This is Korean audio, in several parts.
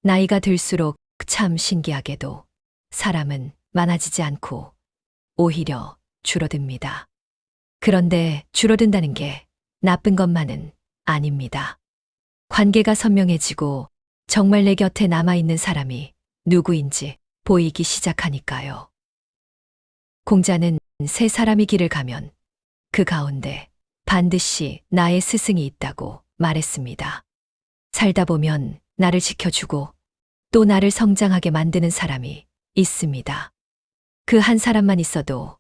나이가 들수록 참 신기하게도 사람은 많아지지 않고 오히려 줄어듭니다. 그런데 줄어든다는 게 나쁜 것만은 아닙니다. 관계가 선명해지고 정말 내 곁에 남아있는 사람이 누구인지 보이기 시작하니까요. 공자는 세 사람이 길을 가면 그 가운데 반드시 나의 스승이 있다고 말했습니다. 살다 보면 나를 지켜주고 또 나를 성장하게 만드는 사람이 있습니다. 그 한 사람만 있어도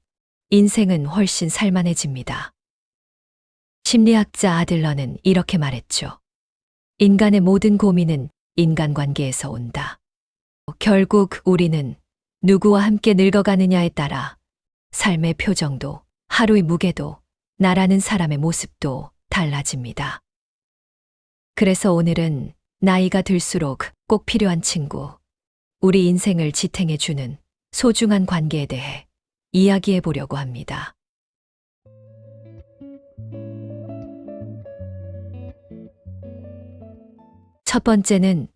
인생은 훨씬 살만해집니다. 심리학자 아들러는 이렇게 말했죠. 인간의 모든 고민은 인간관계에서 온다. 결국 우리는 누구와 함께 늙어가느냐에 따라 삶의 표정도 하루의 무게도 나라는 사람의 모습도 달라집니다. 그래서 오늘은 나이가 들수록 꼭 필요한 친구, 우리 인생을 지탱해주는 소중한 관계에 대해 이야기해 보려고 합니다. 첫 번째는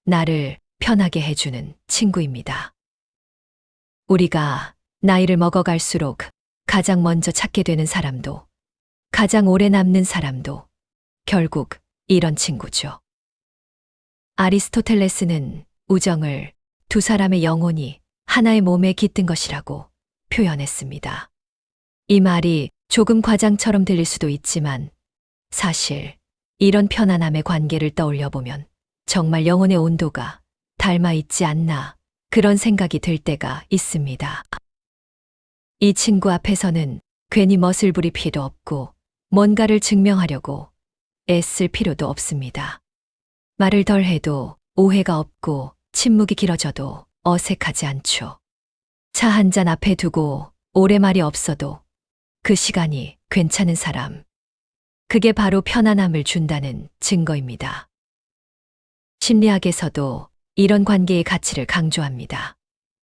나를 편하게 해주는 친구입니다. 우리가 나이를 먹어갈수록 가장 먼저 찾게 되는 사람도, 가장 오래 남는 사람도 결국 이런 친구죠. 아리스토텔레스는 우정을 두 사람의 영혼이 하나의 몸에 깃든 것이라고 표현했습니다. 이 말이 조금 과장처럼 들릴 수도 있지만 사실 이런 편안함의 관계를 떠올려 보면 정말 영혼의 온도가 닮아 있지 않나 그런 생각이 들 때가 있습니다. 이 친구 앞에서는 괜히 멋을 부릴 필요 없고 뭔가를 증명하려고 애쓸 필요도 없습니다. 말을 덜 해도 오해가 없고 침묵이 길어져도 어색하지 않죠. 차 한 잔 앞에 두고 오래 말이 없어도 그 시간이 괜찮은 사람. 그게 바로 편안함을 준다는 증거입니다. 심리학에서도 이런 관계의 가치를 강조합니다.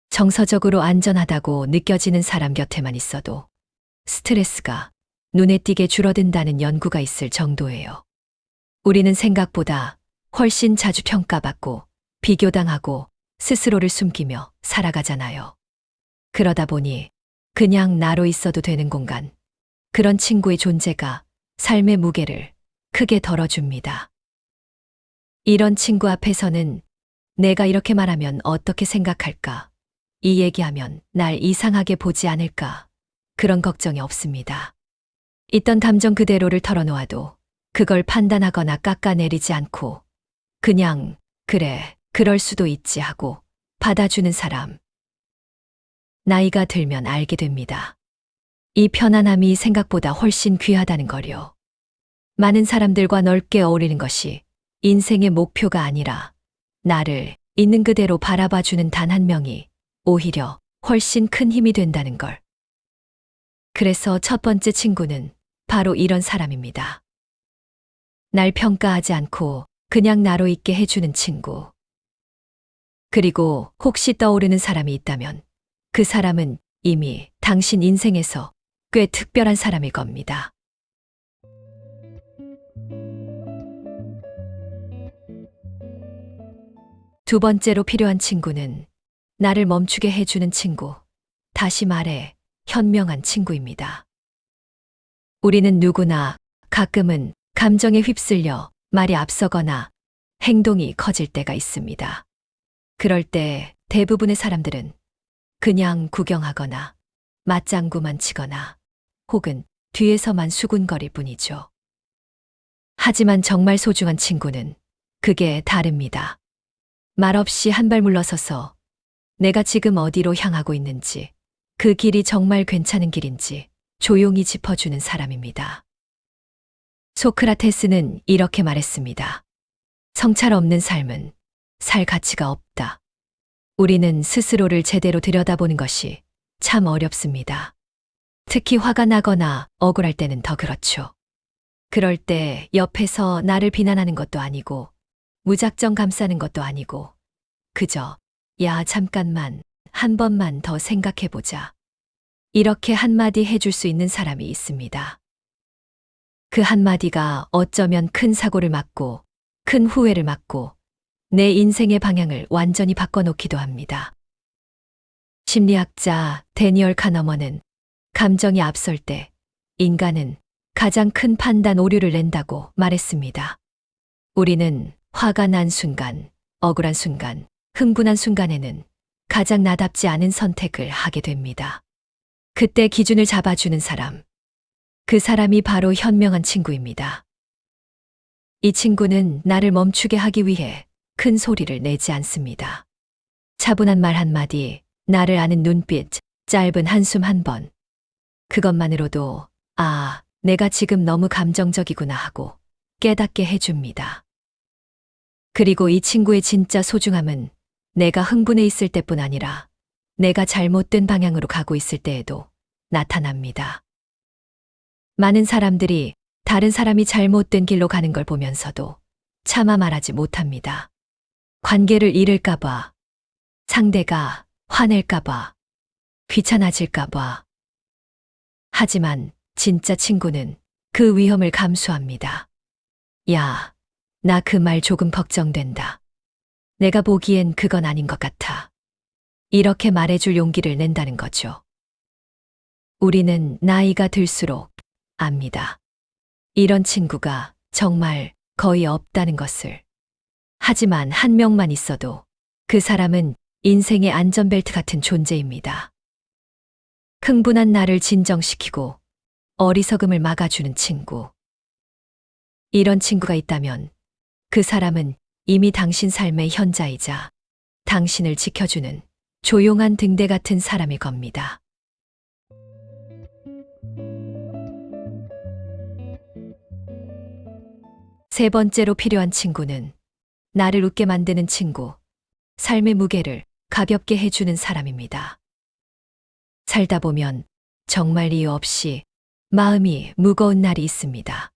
정서적으로 안전하다고 느껴지는 사람 곁에만 있어도 스트레스가 눈에 띄게 줄어든다는 연구가 있을 정도예요. 우리는 생각보다 훨씬 자주 평가받고 비교당하고 스스로를 숨기며 살아가잖아요. 그러다 보니 그냥 나로 있어도 되는 공간, 그런 친구의 존재가 삶의 무게를 크게 덜어줍니다. 이런 친구 앞에서는 내가 이렇게 말하면 어떻게 생각할까? 이 얘기하면 날 이상하게 보지 않을까? 그런 걱정이 없습니다. 있던 감정 그대로를 털어놓아도 그걸 판단하거나 깎아내리지 않고 그냥 그래, 그럴 수도 있지 하고 받아주는 사람. 나이가 들면 알게 됩니다. 이 편안함이 생각보다 훨씬 귀하다는 거요. 많은 사람들과 넓게 어울리는 것이 인생의 목표가 아니라 나를 있는 그대로 바라봐주는 단 한 명이 오히려 훨씬 큰 힘이 된다는 걸. 그래서 첫 번째 친구는 바로 이런 사람입니다. 날 평가하지 않고 그냥 나로 있게 해주는 친구. 그리고 혹시 떠오르는 사람이 있다면 그 사람은 이미 당신 인생에서 꽤 특별한 사람일 겁니다. 두 번째로 필요한 친구는 나를 멈추게 해주는 친구, 다시 말해 현명한 친구입니다. 우리는 누구나 가끔은 감정에 휩쓸려 말이 앞서거나 행동이 커질 때가 있습니다. 그럴 때 대부분의 사람들은 그냥 구경하거나 맞장구만 치거나 혹은 뒤에서만 수군거릴 뿐이죠. 하지만 정말 소중한 친구는 그게 다릅니다. 말없이 한 발 물러서서 내가 지금 어디로 향하고 있는지, 그 길이 정말 괜찮은 길인지 조용히 짚어주는 사람입니다. 소크라테스는 이렇게 말했습니다. 성찰 없는 삶은 살 가치가 없다. 우리는 스스로를 제대로 들여다보는 것이 참 어렵습니다. 특히 화가 나거나 억울할 때는 더 그렇죠. 그럴 때 옆에서 나를 비난하는 것도 아니고 무작정 감싸는 것도 아니고 그저 야 잠깐만 한 번만 더 생각해보자. 이렇게 한마디 해줄 수 있는 사람이 있습니다. 그 한마디가 어쩌면 큰 사고를 막고 큰 후회를 막고 내 인생의 방향을 완전히 바꿔놓기도 합니다. 심리학자 데니얼 카너먼은 감정이 앞설 때 인간은 가장 큰 판단 오류를 낸다고 말했습니다. 우리는 화가 난 순간, 억울한 순간, 흥분한 순간에는 가장 나답지 않은 선택을 하게 됩니다. 그때 기준을 잡아주는 사람, 그 사람이 바로 현명한 친구입니다. 이 친구는 나를 멈추게 하기 위해 큰 소리를 내지 않습니다. 차분한 말 한마디, 나를 아는 눈빛, 짧은 한숨 한 번. 그것만으로도 아, 내가 지금 너무 감정적이구나 하고 깨닫게 해줍니다. 그리고 이 친구의 진짜 소중함은 내가 흥분해 있을 때뿐 아니라 내가 잘못된 방향으로 가고 있을 때에도 나타납니다. 많은 사람들이 다른 사람이 잘못된 길로 가는 걸 보면서도 차마 말하지 못합니다. 관계를 잃을까봐, 상대가 화낼까봐, 귀찮아질까봐. 하지만 진짜 친구는 그 위험을 감수합니다. 야, 나 그 말 조금 걱정된다. 내가 보기엔 그건 아닌 것 같아. 이렇게 말해줄 용기를 낸다는 거죠. 우리는 나이가 들수록 압니다. 이런 친구가 정말 거의 없다는 것을. 하지만 한 명만 있어도 그 사람은 인생의 안전벨트 같은 존재입니다. 흥분한 나를 진정시키고 어리석음을 막아주는 친구. 이런 친구가 있다면 그 사람은 이미 당신 삶의 현자이자 당신을 지켜주는 조용한 등대 같은 사람일 겁니다. 세 번째로 필요한 친구는 나를 웃게 만드는 친구, 삶의 무게를 가볍게 해주는 사람입니다. 살다 보면 정말 이유 없이 마음이 무거운 날이 있습니다.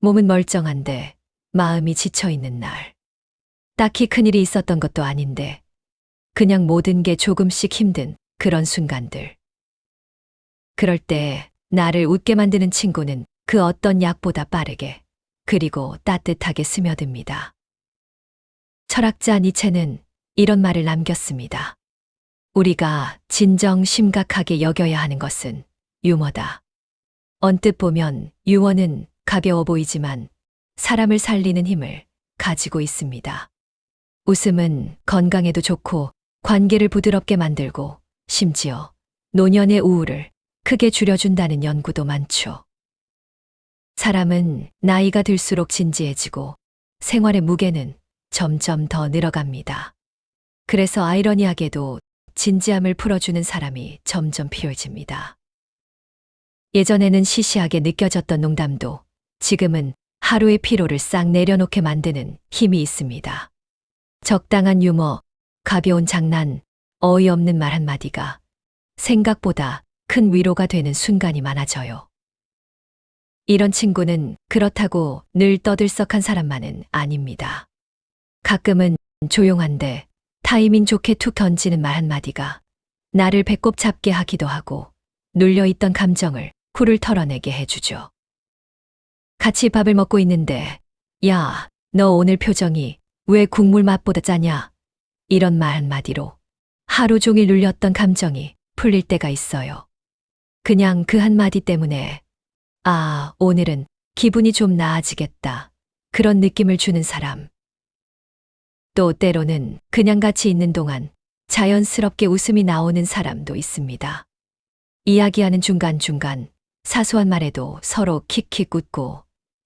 몸은 멀쩡한데 마음이 지쳐있는 날. 딱히 큰일이 있었던 것도 아닌데 그냥 모든 게 조금씩 힘든 그런 순간들. 그럴 때 나를 웃게 만드는 친구는 그 어떤 약보다 빠르게 그리고 따뜻하게 스며듭니다. 철학자 니체는 이런 말을 남겼습니다. 우리가 진정 심각하게 여겨야 하는 것은 유머다. 언뜻 보면 유머는 가벼워 보이지만 사람을 살리는 힘을 가지고 있습니다. 웃음은 건강에도 좋고 관계를 부드럽게 만들고 심지어 노년의 우울을 크게 줄여준다는 연구도 많죠. 사람은 나이가 들수록 진지해지고 생활의 무게는 점점 더 늘어갑니다. 그래서 아이러니하게도 진지함을 풀어주는 사람이 점점 필요해집니다. 예전에는 시시하게 느껴졌던 농담도 지금은 하루의 피로를 싹 내려놓게 만드는 힘이 있습니다. 적당한 유머, 가벼운 장난, 어이없는 말 한마디가 생각보다 큰 위로가 되는 순간이 많아져요. 이런 친구는 그렇다고 늘 떠들썩한 사람만은 아닙니다. 가끔은 조용한데 타이밍 좋게 툭 던지는 말 한마디가 나를 배꼽 잡게 하기도 하고 눌려있던 감정을 쿨을 털어내게 해주죠. 같이 밥을 먹고 있는데 야, 너 오늘 표정이 왜 국물 맛보다 짜냐? 이런 말 한마디로 하루 종일 눌렸던 감정이 풀릴 때가 있어요. 그냥 그 한마디 때문에 아, 오늘은 기분이 좀 나아지겠다. 그런 느낌을 주는 사람. 또 때로는 그냥 같이 있는 동안 자연스럽게 웃음이 나오는 사람도 있습니다. 이야기하는 중간중간 사소한 말에도 서로 킥킥 웃고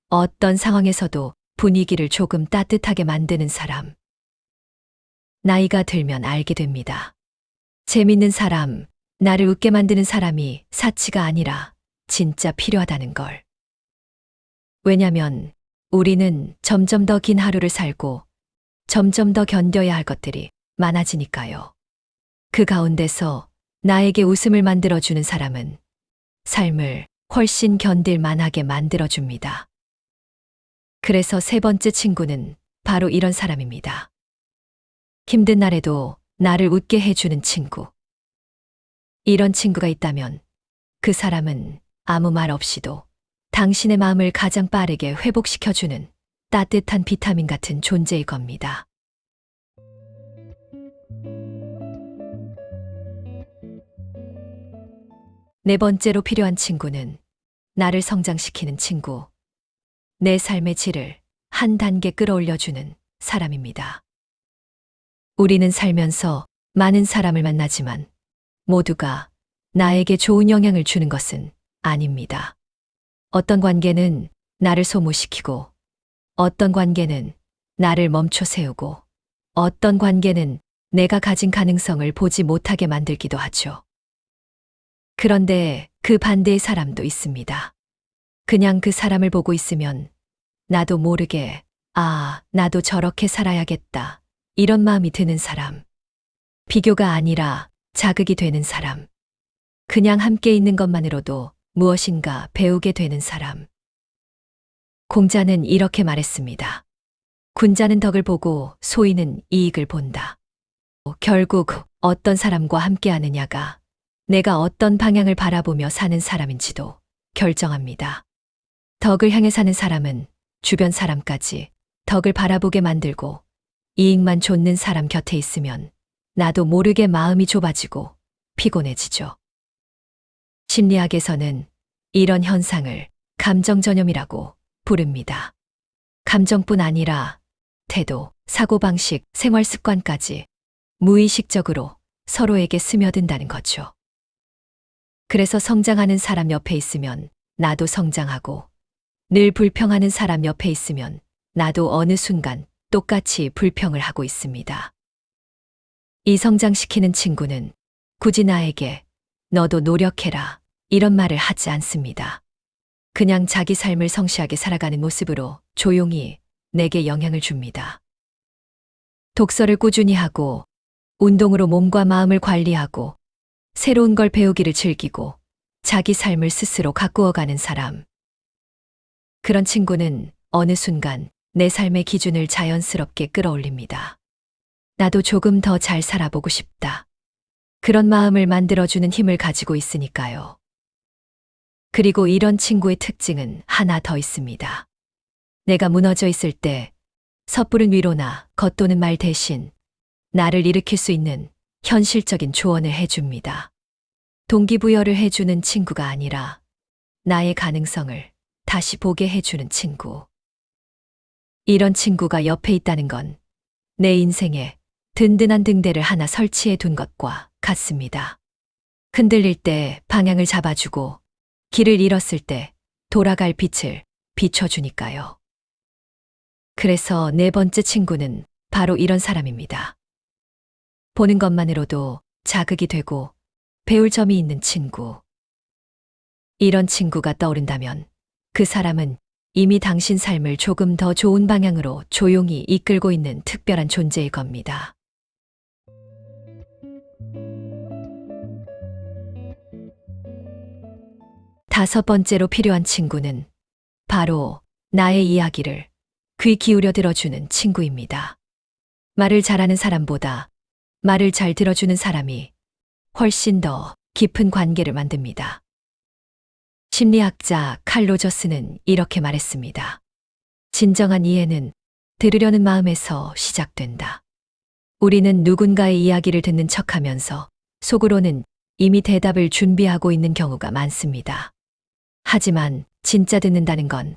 어떤 상황에서도 분위기를 조금 따뜻하게 만드는 사람. 나이가 들면 알게 됩니다. 재밌는 사람, 나를 웃게 만드는 사람이 사치가 아니라 진짜 필요하다는 걸. 왜냐면 우리는 점점 더 긴 하루를 살고 점점 더 견뎌야 할 것들이 많아지니까요. 그 가운데서 나에게 웃음을 만들어주는 사람은 삶을 훨씬 견딜 만하게 만들어줍니다. 그래서 세 번째 친구는 바로 이런 사람입니다. 힘든 날에도 나를 웃게 해주는 친구. 이런 친구가 있다면 그 사람은 아무 말 없이도 당신의 마음을 가장 빠르게 회복시켜주는 따뜻한 비타민 같은 존재일 겁니다. 네 번째로 필요한 친구는 나를 성장시키는 친구. 내 삶의 질을 한 단계 끌어올려주는 사람입니다. 우리는 살면서 많은 사람을 만나지만 모두가 나에게 좋은 영향을 주는 것은 아닙니다. 어떤 관계는 나를 소모시키고, 어떤 관계는 나를 멈춰 세우고, 어떤 관계는 내가 가진 가능성을 보지 못하게 만들기도 하죠. 그런데 그 반대의 사람도 있습니다. 그냥 그 사람을 보고 있으면 나도 모르게 나도 저렇게 살아야겠다. 이런 마음이 드는 사람. 비교가 아니라 자극이 되는 사람. 그냥 함께 있는 것만으로도 무엇인가 배우게 되는 사람. 공자는 이렇게 말했습니다. 군자는 덕을 보고 소인은 이익을 본다. 결국 어떤 사람과 함께 하느냐가 내가 어떤 방향을 바라보며 사는 사람인지도 결정합니다. 덕을 향해 사는 사람은 주변 사람까지 덕을 바라보게 만들고, 이익만 좇는 사람 곁에 있으면 나도 모르게 마음이 좁아지고 피곤해지죠. 심리학에서는 이런 현상을 감정전염이라고 부릅니다. 감정뿐 아니라 태도, 사고방식, 생활습관까지 무의식적으로 서로에게 스며든다는 거죠. 그래서 성장하는 사람 옆에 있으면 나도 성장하고, 늘 불평하는 사람 옆에 있으면 나도 어느 순간 똑같이 불평을 하고 있습니다. 이 성장시키는 친구는 굳이 나에게 너도 노력해라 이런 말을 하지 않습니다. 그냥 자기 삶을 성실하게 살아가는 모습으로 조용히 내게 영향을 줍니다. 독서를 꾸준히 하고, 운동으로 몸과 마음을 관리하고, 새로운 걸 배우기를 즐기고 자기 삶을 스스로 가꾸어가는 사람. 그런 친구는 어느 순간 내 삶의 기준을 자연스럽게 끌어올립니다. 나도 조금 더 잘 살아보고 싶다. 그런 마음을 만들어주는 힘을 가지고 있으니까요. 그리고 이런 친구의 특징은 하나 더 있습니다. 내가 무너져 있을 때 섣부른 위로나 겉도는 말 대신 나를 일으킬 수 있는 현실적인 조언을 해줍니다. 동기부여를 해주는 친구가 아니라 나의 가능성을 다시 보게 해주는 친구. 이런 친구가 옆에 있다는 건 내 인생에 든든한 등대를 하나 설치해 둔 것과 같습니다. 흔들릴 때 방향을 잡아주고, 길을 잃었을 때 돌아갈 빛을 비춰주니까요. 그래서 네 번째 친구는 바로 이런 사람입니다. 보는 것만으로도 자극이 되고 배울 점이 있는 친구. 이런 친구가 떠오른다면 그 사람은 이미 당신 삶을 조금 더 좋은 방향으로 조용히 이끌고 있는 특별한 존재일 겁니다. 다섯 번째로 필요한 친구는 바로 나의 이야기를 귀 기울여 들어주는 친구입니다. 말을 잘하는 사람보다 말을 잘 들어주는 사람이 훨씬 더 깊은 관계를 만듭니다. 심리학자 칼 로저스는 이렇게 말했습니다. 진정한 이해는 들으려는 마음에서 시작된다. 우리는 누군가의 이야기를 듣는 척하면서 속으로는 이미 대답을 준비하고 있는 경우가 많습니다. 하지만 진짜 듣는다는 건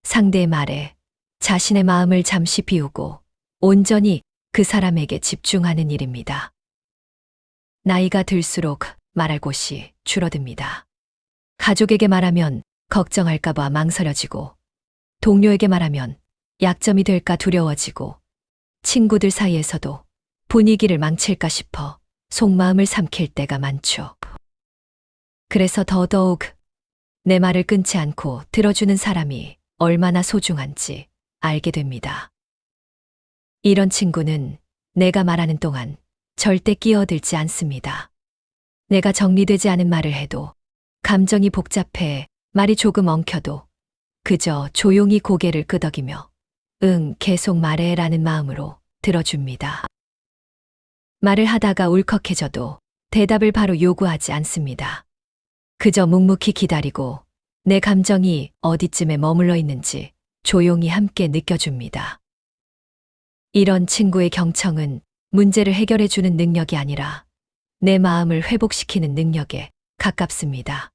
상대의 말에 자신의 마음을 잠시 비우고 온전히 그 사람에게 집중하는 일입니다. 나이가 들수록 말할 곳이 줄어듭니다. 가족에게 말하면 걱정할까봐 망설여지고, 동료에게 말하면 약점이 될까 두려워지고, 친구들 사이에서도 분위기를 망칠까 싶어 속마음을 삼킬 때가 많죠. 그래서 더더욱 내 말을 끊지 않고 들어주는 사람이 얼마나 소중한지 알게 됩니다. 이런 친구는 내가 말하는 동안 절대 끼어들지 않습니다. 내가 정리되지 않은 말을 해도, 감정이 복잡해 말이 조금 엉켜도 그저 조용히 고개를 끄덕이며 계속 말해라는 마음으로 들어줍니다. 말을 하다가 울컥해져도 대답을 바로 요구하지 않습니다. 그저 묵묵히 기다리고 내 감정이 어디쯤에 머물러 있는지 조용히 함께 느껴줍니다. 이런 친구의 경청은 문제를 해결해 주는 능력이 아니라 내 마음을 회복시키는 능력에 가깝습니다.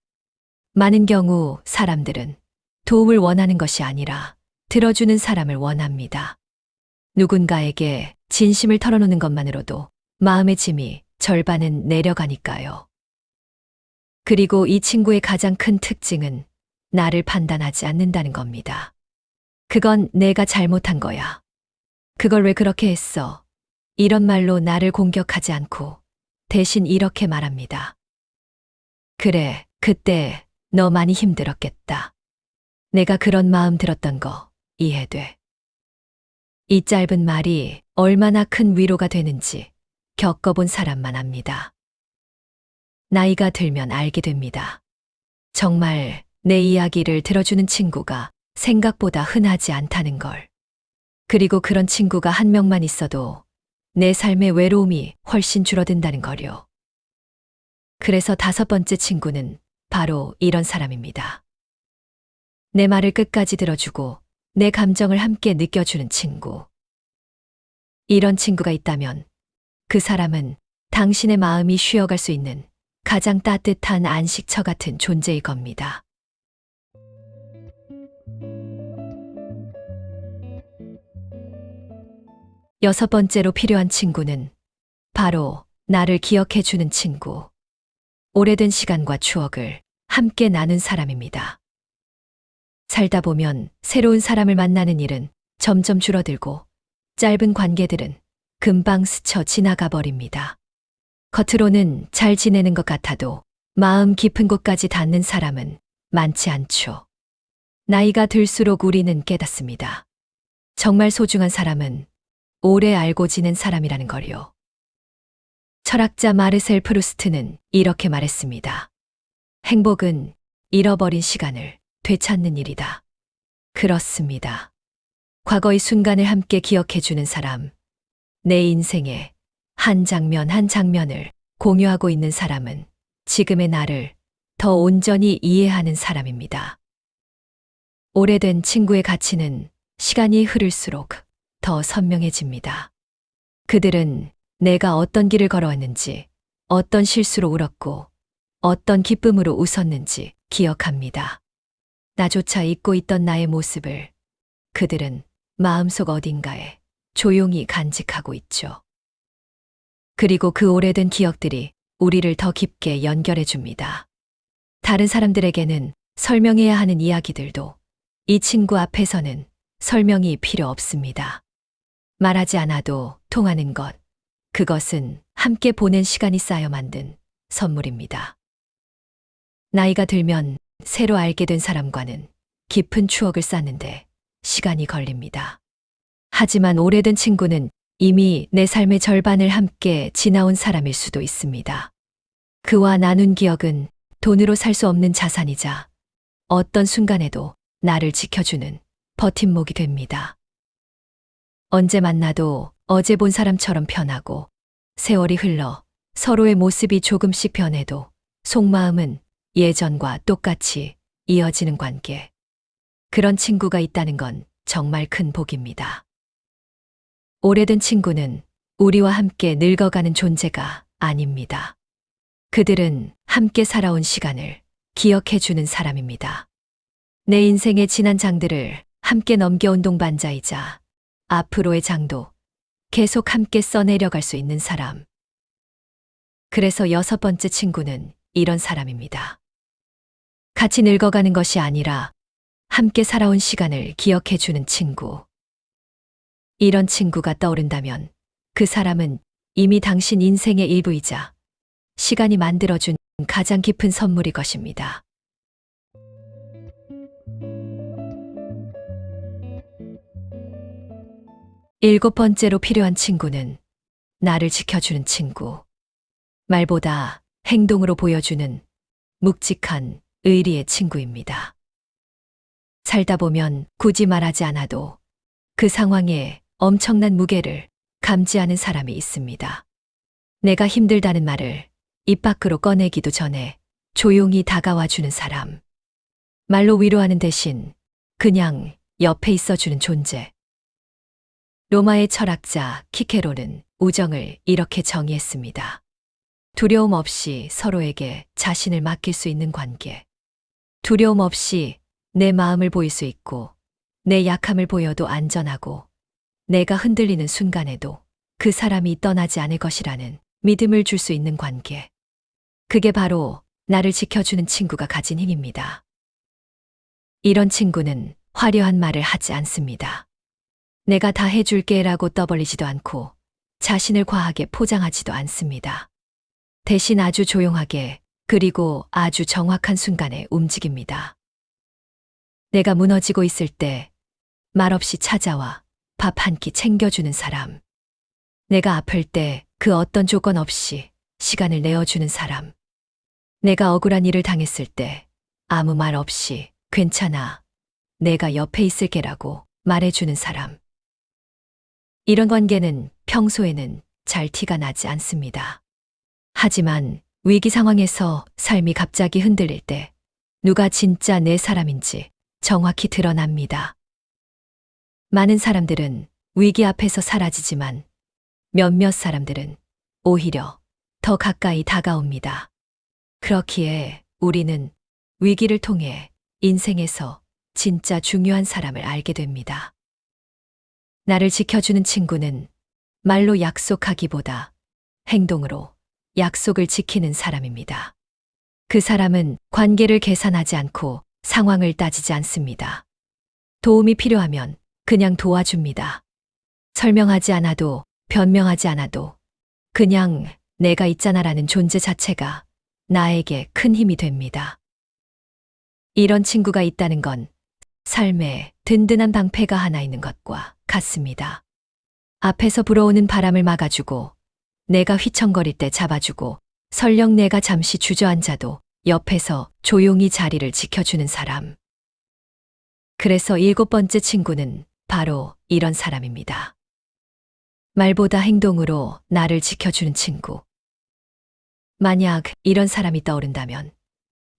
많은 경우 사람들은 도움을 원하는 것이 아니라 들어주는 사람을 원합니다. 누군가에게 진심을 털어놓는 것만으로도 마음의 짐이 절반은 내려가니까요. 그리고 이 친구의 가장 큰 특징은 나를 판단하지 않는다는 겁니다. 그건 내가 잘못한 거야. 그걸 왜 그렇게 했어? 이런 말로 나를 공격하지 않고 대신 이렇게 말합니다. 그래, 그때 너 많이 힘들었겠다. 내가 그런 마음 들었던 거 이해돼. 이 짧은 말이 얼마나 큰 위로가 되는지 겪어본 사람만 압니다. 나이가 들면 알게 됩니다. 정말 내 이야기를 들어주는 친구가 생각보다 흔하지 않다는 걸. 그리고 그런 친구가 한 명만 있어도 내 삶의 외로움이 훨씬 줄어든다는 거요. 그래서 5번째 친구는 바로 이런 사람입니다. 내 말을 끝까지 들어주고 내 감정을 함께 느껴주는 친구. 이런 친구가 있다면 그 사람은 당신의 마음이 쉬어갈 수 있는 가장 따뜻한 안식처 같은 존재일 겁니다. 6번째로 필요한 친구는 바로 나를 기억해주는 친구. 오래된 시간과 추억을 함께 나눈 사람입니다. 살다 보면 새로운 사람을 만나는 일은 점점 줄어들고 짧은 관계들은 금방 스쳐 지나가 버립니다. 겉으로는 잘 지내는 것 같아도 마음 깊은 곳까지 닿는 사람은 많지 않죠. 나이가 들수록 우리는 깨닫습니다. 정말 소중한 사람은 오래 알고 지낸 사람이라는 걸요. 철학자 마르셀 프루스트는 이렇게 말했습니다. 행복은 잃어버린 시간을 되찾는 일이다. 그렇습니다. 과거의 순간을 함께 기억해주는 사람, 내 인생의 한 장면 한 장면을 공유하고 있는 사람은 지금의 나를 더 온전히 이해하는 사람입니다. 오래된 친구의 가치는 시간이 흐를수록 더 선명해집니다. 그들은 내가 어떤 길을 걸어왔는지, 어떤 실수로 울었고, 어떤 기쁨으로 웃었는지 기억합니다. 나조차 잊고 있던 나의 모습을 그들은 마음속 어딘가에 조용히 간직하고 있죠. 그리고 그 오래된 기억들이 우리를 더 깊게 연결해 줍니다. 다른 사람들에게는 설명해야 하는 이야기들도 이 친구 앞에서는 설명이 필요 없습니다. 말하지 않아도 통하는 것, 그것은 함께 보낸 시간이 쌓여 만든 선물입니다. 나이가 들면 새로 알게 된 사람과는 깊은 추억을 쌓는데 시간이 걸립니다. 하지만 오래된 친구는 이미 내 삶의 절반을 함께 지나온 사람일 수도 있습니다. 그와 나눈 기억은 돈으로 살 수 없는 자산이자 어떤 순간에도 나를 지켜주는 버팀목이 됩니다. 언제 만나도 어제 본 사람처럼 편하고 세월이 흘러 서로의 모습이 조금씩 변해도 속마음은 예전과 똑같이 이어지는 관계. 그런 친구가 있다는 건 정말 큰 복입니다. 오래된 친구는 우리와 함께 늙어가는 존재가 아닙니다. 그들은 함께 살아온 시간을 기억해주는 사람입니다. 내 인생의 지난 장들을 함께 넘겨온 동반자이자 앞으로의 장도 계속 함께 써내려갈 수 있는 사람. 그래서 6번째 친구는 이런 사람입니다. 같이 늙어가는 것이 아니라 함께 살아온 시간을 기억해주는 친구. 이런 친구가 떠오른다면 그 사람은 이미 당신 인생의 일부이자 시간이 만들어준 가장 깊은 선물일 것입니다. 7번째로 필요한 친구는 나를 지켜주는 친구. 말보다 행동으로 보여주는 묵직한 의리의 친구입니다. 살다 보면 굳이 말하지 않아도 그 상황에 엄청난 무게를 감지하는 사람이 있습니다. 내가 힘들다는 말을 입 밖으로 꺼내기도 전에 조용히 다가와 주는 사람. 말로 위로하는 대신 그냥 옆에 있어주는 존재. 로마의 철학자 키케로는 우정을 이렇게 정의했습니다. 두려움 없이 서로에게 자신을 맡길 수 있는 관계. 두려움 없이 내 마음을 보일 수 있고, 내 약함을 보여도 안전하고, 내가 흔들리는 순간에도 그 사람이 떠나지 않을 것이라는 믿음을 줄 수 있는 관계. 그게 바로 나를 지켜주는 친구가 가진 힘입니다. 이런 친구는 화려한 말을 하지 않습니다. 내가 다 해줄게 라고 떠벌리지도 않고 자신을 과하게 포장하지도 않습니다. 대신 아주 조용하게 그리고 아주 정확한 순간에 움직입니다. 내가 무너지고 있을 때 말없이 찾아와 밥 한 끼 챙겨주는 사람. 내가 아플 때 그 어떤 조건 없이 시간을 내어주는 사람. 내가 억울한 일을 당했을 때 아무 말 없이 괜찮아, 내가 옆에 있을게라고 말해주는 사람. 이런 관계는 평소에는 잘 티가 나지 않습니다. 하지만 위기 상황에서 삶이 갑자기 흔들릴 때 누가 진짜 내 사람인지 정확히 드러납니다. 많은 사람들은 위기 앞에서 사라지지만 몇몇 사람들은 오히려 더 가까이 다가옵니다. 그렇기에 우리는 위기를 통해 인생에서 진짜 중요한 사람을 알게 됩니다. 나를 지켜주는 친구는 말로 약속하기보다 행동으로 약속을 지키는 사람입니다. 그 사람은 관계를 계산하지 않고 상황을 따지지 않습니다. 도움이 필요하면 그냥 도와줍니다. 설명하지 않아도 변명하지 않아도 그냥 내가 있잖아라는 존재 자체가 나에게 큰 힘이 됩니다. 이런 친구가 있다는 건 삶에 든든한 방패가 하나 있는 것과 같습니다. 앞에서 불어오는 바람을 막아주고, 내가 휘청거릴 때 잡아주고, 설령 내가 잠시 주저앉아도 옆에서 조용히 자리를 지켜주는 사람. 그래서 7번째 친구는 바로 이런 사람입니다. 말보다 행동으로 나를 지켜주는 친구. 만약 이런 사람이 떠오른다면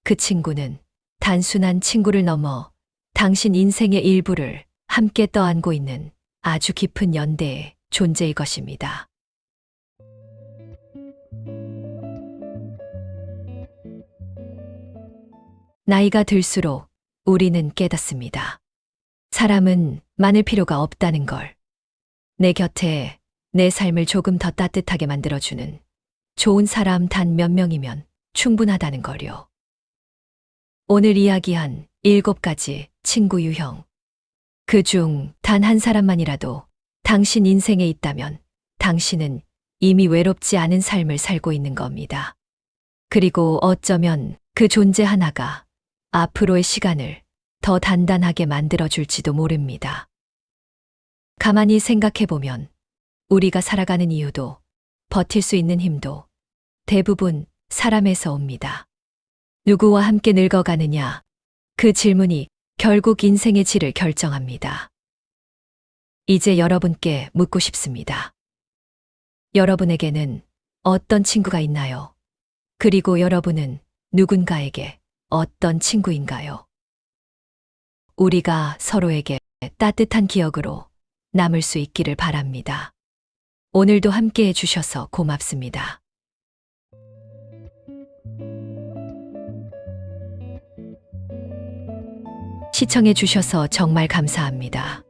그 친구는 단순한 친구를 넘어 당신 인생의 일부를 함께 떠안고 있는 아주 깊은 연대의 존재일 것입니다. 나이가 들수록 우리는 깨닫습니다. 사람은 많을 필요가 없다는 걸. 내 곁에 내 삶을 조금 더 따뜻하게 만들어주는 좋은 사람 단 몇 명이면 충분하다는 걸요. 오늘 이야기한 7가지 친구 유형. 그중 단 한 사람만이라도 당신 인생에 있다면 당신은 이미 외롭지 않은 삶을 살고 있는 겁니다. 그리고 어쩌면 그 존재 하나가 앞으로의 시간을 더 단단하게 만들어줄지도 모릅니다. 가만히 생각해보면 우리가 살아가는 이유도 버틸 수 있는 힘도 대부분 사람에서 옵니다. 누구와 함께 늙어가느냐? 그 질문이 결국 인생의 질을 결정합니다. 이제 여러분께 묻고 싶습니다. 여러분에게는 어떤 친구가 있나요? 그리고 여러분은 누군가에게 어떤 친구인가요? 우리가 서로에게 따뜻한 기억으로 남을 수 있기를 바랍니다. 오늘도 함께 해주셔서 고맙습니다. 시청해주셔서 정말 감사합니다.